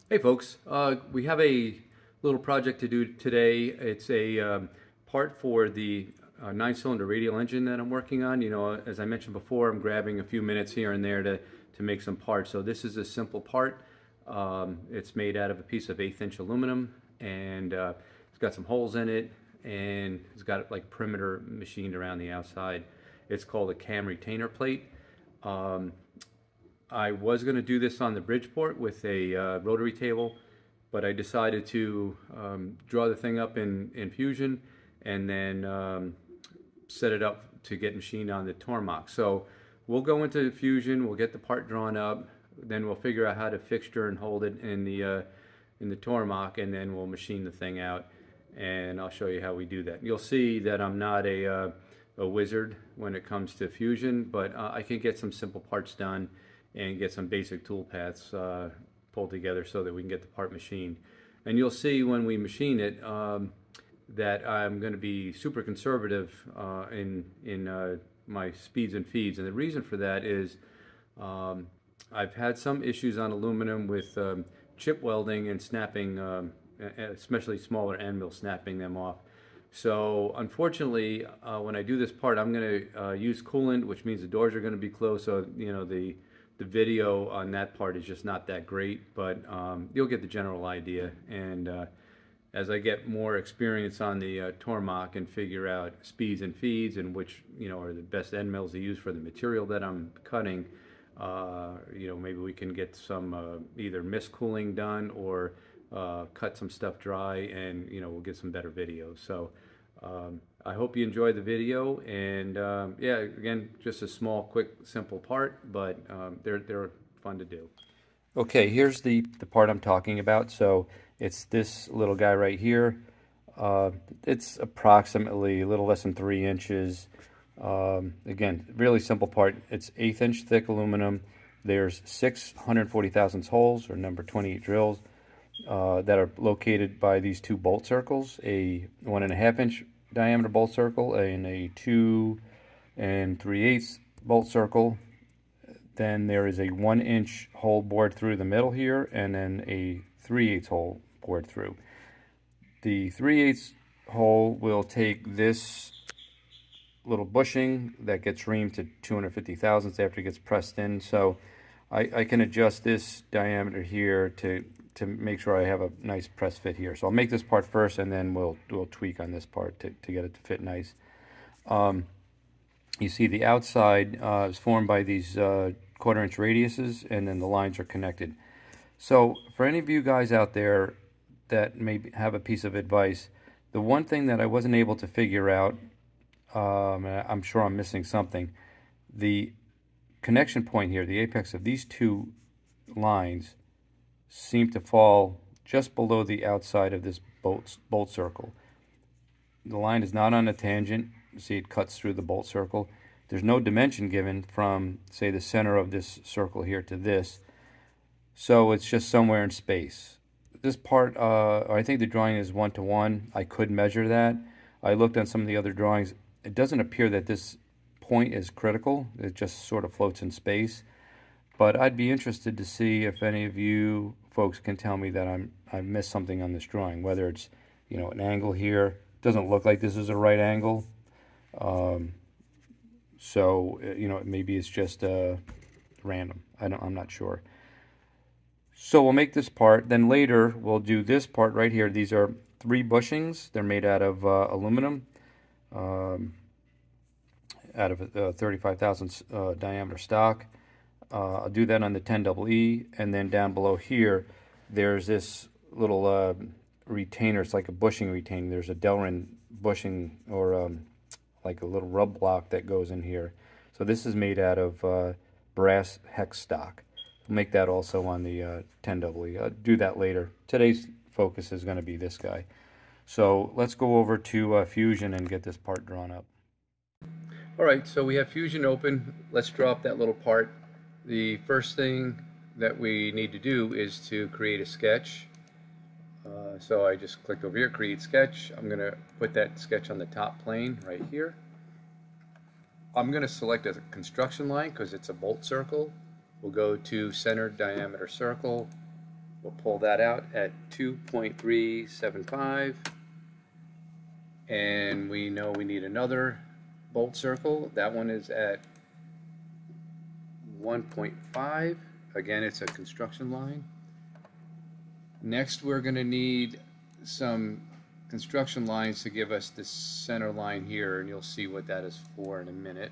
Hey folks, we have a little project to do today. It's a part for the 9-cylinder radial engine that I'm working on. You know, as I mentioned before, I'm grabbing a few minutes here and there to make some parts. So this is a simple part. It's made out of a piece of 1/8" aluminum, and it's got some holes in it, and it's got like perimeter machined around the outside. It's called a cam retainer plate. Um, I was going to do this on the Bridgeport with a rotary table, but I decided to draw the thing up in Fusion and then set it up to get machined on the Tormach. So we'll go into Fusion, we'll get the part drawn up, then we'll figure out how to fixture and hold it in the Tormach, and then we'll machine the thing out, and I'll show you how we do that. You'll see that I'm not a wizard when it comes to Fusion, but I can get some simple parts done and get some basic tool paths pulled together so that we can get the part machined. And you'll see when we machine it that I'm going to be super conservative in my speeds and feeds. And the reason for that is I've had some issues on aluminum with chip welding and snapping, especially smaller end mills, snapping them off. So unfortunately, when I do this part, I'm going to use coolant, which means the doors are going to be closed. So you know the video on that part is just not that great, but you'll get the general idea. And as I get more experience on the Tormach and figure out speeds and feeds and which are the best end mills to use for the material that I'm cutting, maybe we can get some either mist cooling done or cut some stuff dry, and we'll get some better videos. So I hope you enjoy the video, and yeah, again, just a small, quick, simple part, but they're fun to do. Okay, here's the part I'm talking about. So it's this little guy right here. It's approximately a little less than 3 inches. Again, really simple part. It's 1/8" thick aluminum. There's 640 thousandths holes, or number 28 drills, that are located by these two bolt circles, a 1.5" diameter bolt circle and a 2 3/8 bolt circle. Then there is a 1-inch hole bored through the middle here, and then a 3/8 hole bored through. The 3/8 hole will take this little bushing that gets reamed to 250 thousandths after it gets pressed in. So I can adjust this diameter here to make sure I have a nice press fit here. So I'll make this part first, and then we'll tweak on this part to get it to fit nice. You see the outside is formed by these 1/4" radiuses, and then the lines are connected. So for any of you guys out there that may have a piece of advice, the one thing that I wasn't able to figure out, I'm sure I'm missing something, the connection point here, the apex of these two lines, seem to fall just below the outside of this bolt circle. The line is not on a tangent. You see it cuts through the bolt circle. There's no dimension given from, say, the center of this circle here to this, so it's just somewhere in space. This part, I think the drawing is 1-to-1. I could measure that. I looked on some of the other drawings. It doesn't appear that this point is critical. It just sort of floats in space. But I'd be interested to see if any of you folks can tell me that I missed something on this drawing, whether it's an angle here. It doesn't look like this is a right angle. So maybe it's just random. I'm not sure. So we'll make this part. Then later we'll do this part right here. These are 3 bushings. They're made out of aluminum, out of a 35 thousandths diameter stock. I'll do that on the 10EE, and then down below here there's this little retainer. It's like a bushing retainer. There's a Delrin bushing, or like a little rub block that goes in here. So this is made out of brass hex stock. We'll make that also on the 10EE. I'll do that later. Today's focus is going to be this guy. So let's go over to Fusion and get this part drawn up. Alright, so we have Fusion open. Let's draw up that little part. The first thing that we need to do is to create a sketch. So I just clicked over here, create sketch. I'm going to put that sketch on the top plane right here. I'm going to select as a construction line because it's a bolt circle. We'll go to center diameter circle. We'll pull that out at 2.375, and we know we need another bolt circle. That one is at 1.5. Again, it's a construction line. Next, we're going to need some construction lines to give us this center line here, and you'll see what that is for in a minute.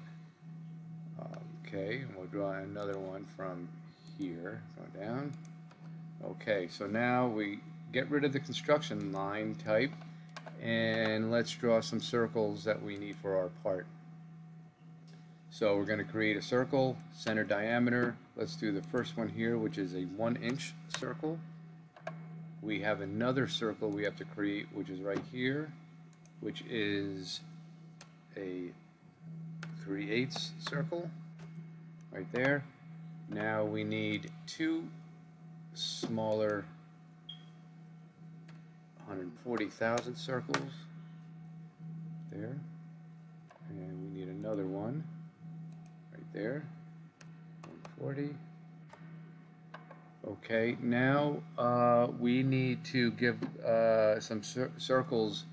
Okay, and we'll draw another one from here, go down. Okay, so now we get rid of the construction line type, and let's draw some circles that we need for our part. So we're going to create a circle, center diameter. Let's do the first one here, which is a 1-inch circle. We have another circle we have to create, which is right here, which is a 3/8 circle, right there. Now we need two smaller 140,000 circles, there, and we need another one, right there, 140. Okay, now we need to give some circles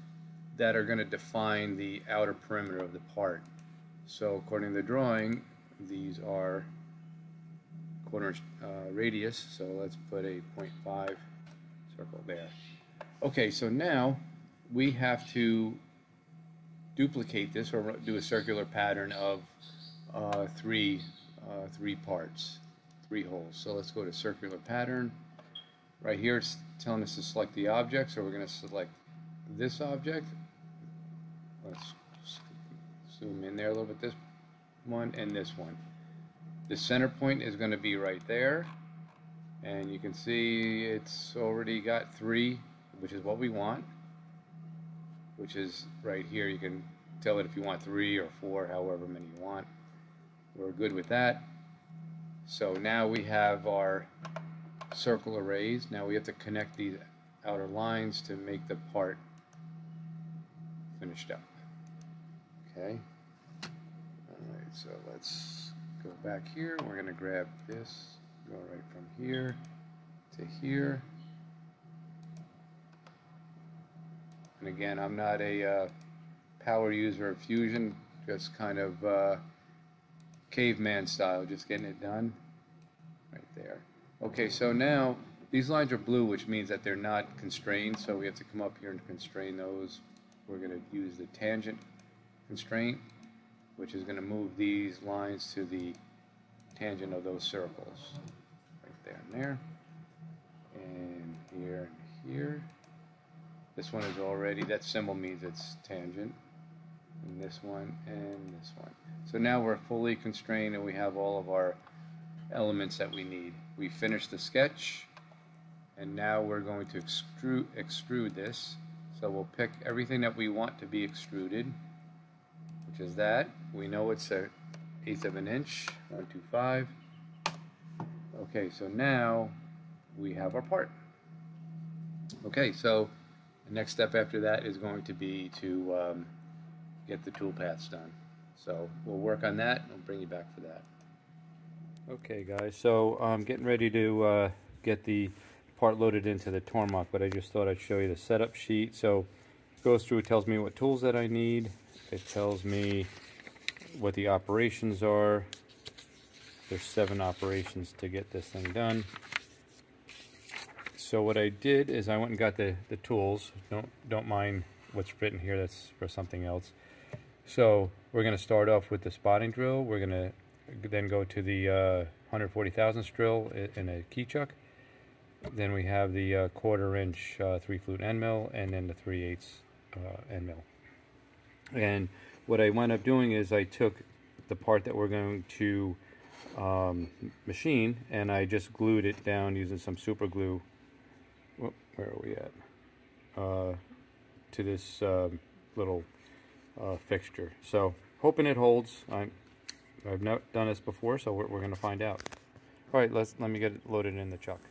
that are going to define the outer perimeter of the part. So according to the drawing, these are quarter-inch radius, so let's put a 0.5 circle there. Okay, so now we have to duplicate this, or do a circular pattern of three parts. 3 holes. So let's go to circular pattern. Right here it's telling us to select the object, so we're going to select this object. Let's zoom in there a little bit, this one and this one. The center point is going to be right there, and you can see it's already got 3, which is what we want, which is right here. You can tell it if you want 3 or 4, however many you want. We're good with that. So now we have our circle arrays. Now we have to connect these outer lines to make the part finished up. Okay. Alright, so let's go back here. We're going to grab this, go right from here to here. And again, I'm not a power user of Fusion, just kind of caveman style, just getting it done right there. Okay, so now these lines are blue, which means that they're not constrained, so we have to come up here and constrain those. We're going to use the tangent constraint, which is going to move these lines to the tangent of those circles, right there and there, and here and here. This one is already, that symbol means it's tangent, and this one and this one. So now we're fully constrained and we have all of our elements that we need. We finished the sketch, and now we're going to extrude this. So we'll pick everything that we want to be extruded, which is that. We know it's an 1/8 of an inch, 125. Okay, so now we have our part. Okay, so the next step after that is going to be to get the toolpaths done. So we'll work on that and we'll bring you back for that. Okay guys, so I'm getting ready to get the part loaded into the Tormach, but I just thought I'd show you the setup sheet. So it goes through, it tells me what tools that I need, it tells me what the operations are. There's 7 operations to get this thing done. So what I did is I went and got the tools. Don't mind what's written here, that's for something else. So we're going to start off with the spotting drill. We're going to then go to the 140,000th drill in a key chuck. Then we have the 1/4 inch 3-flute end mill, and then the 3/8 end mill. And what I wound up doing is I took the part that we're going to machine, and I just glued it down using some super glue. Whoop, where are we at? To this little fixture. So hoping it holds. I've not done this before, so we're going to find out. All right, let me get it loaded in the chuck.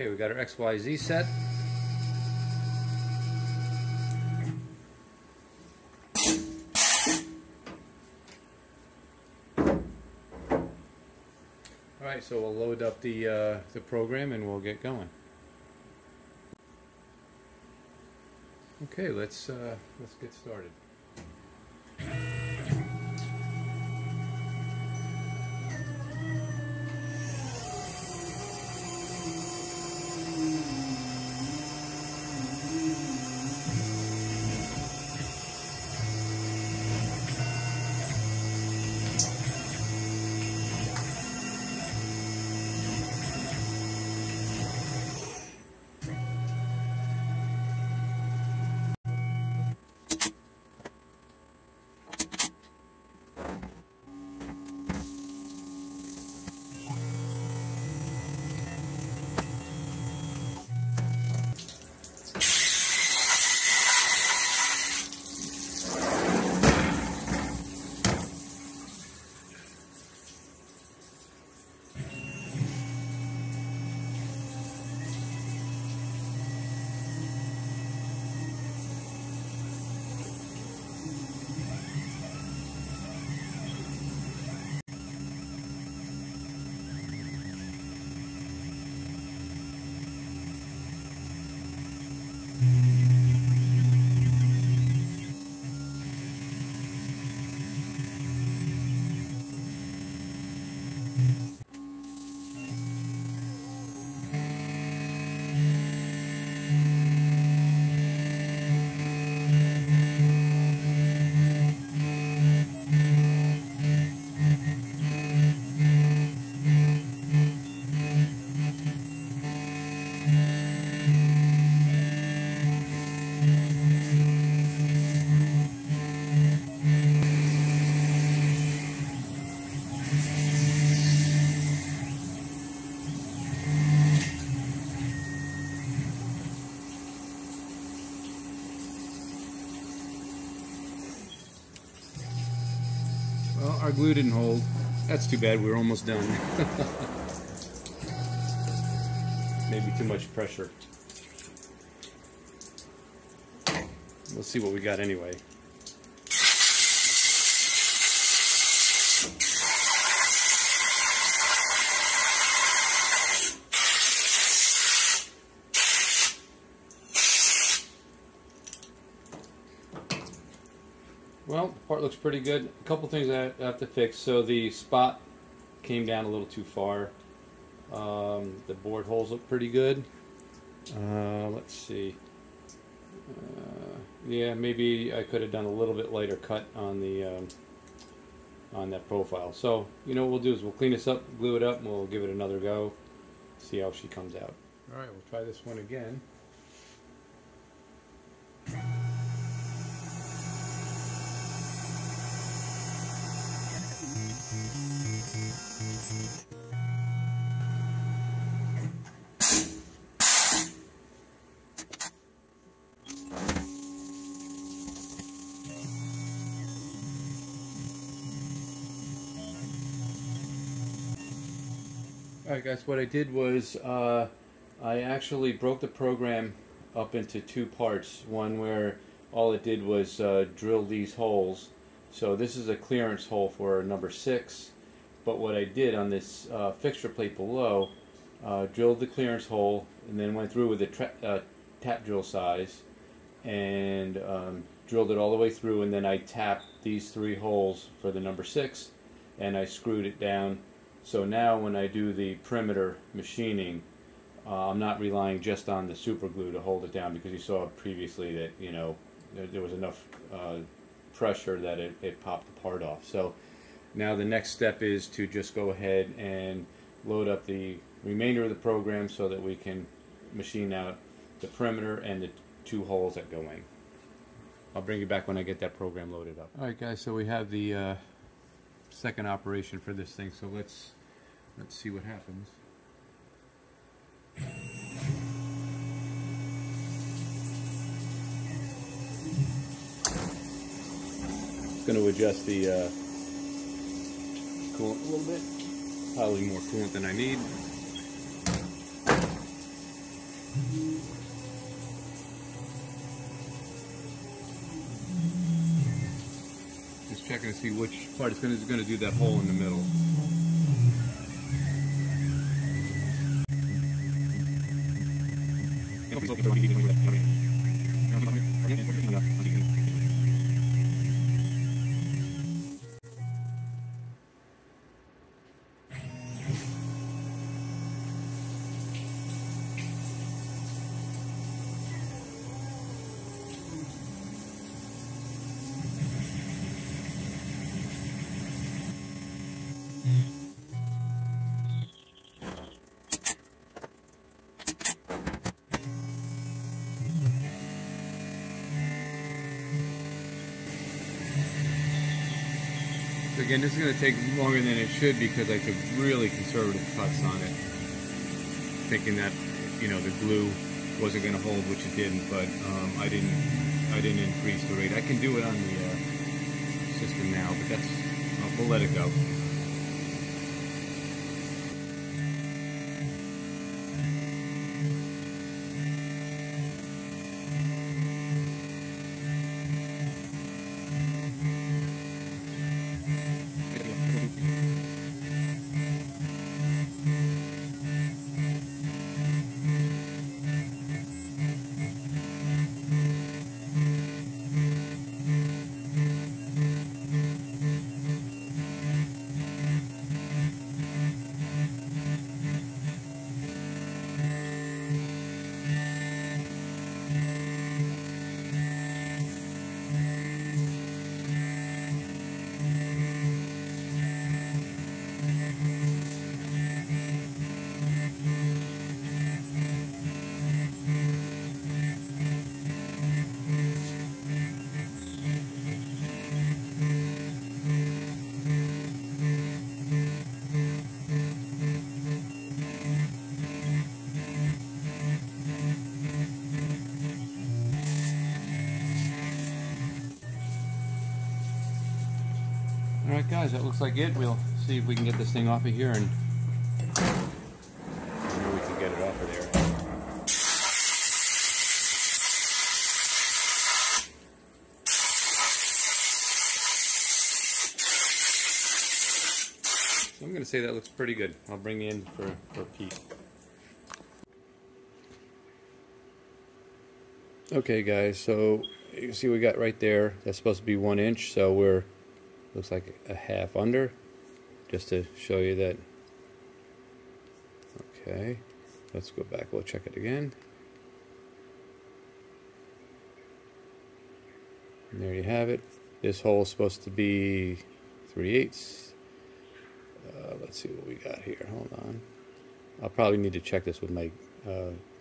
Okay, we got our XYZ set. Alright, so we'll load up the program and we'll get going. Okay, let's get started. Well, our glue didn't hold. That's too bad, we're almost done. Maybe too much pressure. We'll see what we got anyway. Well, the part looks pretty good. A couple things I have to fix. So the spot came down a little too far. The board holes look pretty good. Let's see. Yeah, maybe I could have done a little bit lighter cut on the on that profile. So, you know what we'll do is we'll clean this up, glue it up, and we'll give it another go. See how she comes out. All right, we'll try this one again. Alright guys, what I did was I actually broke the program up into two parts. One where all it did was drill these holes. So this is a clearance hole for number 6, but what I did on this fixture plate below, drilled the clearance hole and then went through with a tap drill size and drilled it all the way through, and then I tapped these 3 holes for the number 6 and I screwed it down. So now when I do the perimeter machining, I'm not relying just on the super glue to hold it down, because you saw previously that, you know, there was enough pressure that it popped the part off. So now the next step is to just go ahead and load up the remainder of the program so that we can machine out the perimeter and the 2 holes that go in. I'll bring you back when I get that program loaded up. Alright guys, so we have the second operation for this thing, so let's see what happens. Going to adjust the coolant a little bit, probably more coolant than I need. Just checking to see which part is going to do that hole in the middle. Again, this is going to take longer than it should because I took really conservative cuts on it, thinking that, you know, the glue wasn't going to hold, which it didn't. But I didn't increase the rate. I can do it on the system now, but that's we'll let it go. Alright guys, that looks like it. We'll see if we can get this thing off of here, and maybe we can get it off of there. So I'm going to say that looks pretty good. I'll bring you in for a peek. Okay guys, so you can see we got right there, that's supposed to be 1 inch, so we're looks like a half under, just to show you that. Okay, let's go back, we'll check it again. And there you have it. This hole is supposed to be 3/8. Let's see what we got here, hold on. I'll probably need to check this with my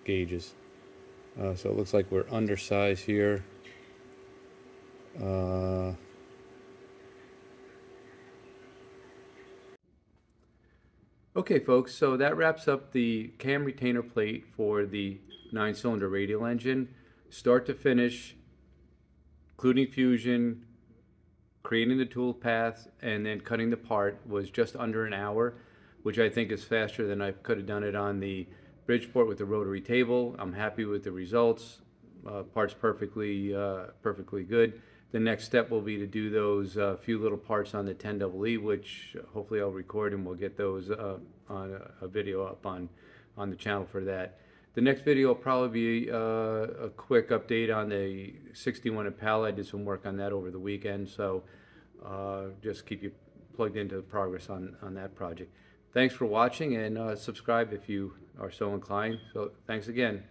gauges. So it looks like we're undersized here. Okay folks, so that wraps up the cam retainer plate for the 9-cylinder radial engine. Start to finish, including fusion, creating the tool path, and then cutting the part was just under an hour, which I think is faster than I could have done it on the Bridgeport with the rotary table. I'm happy with the results. Part's perfectly good. The next step will be to do those few little parts on the 10EE, which hopefully I'll record, and we'll get those on a video up on the channel for that. The next video will probably be a quick update on the 61 Impala. I did some work on that over the weekend, so just keep you plugged into the progress on that project. Thanks for watching, and subscribe if you are so inclined. So thanks again.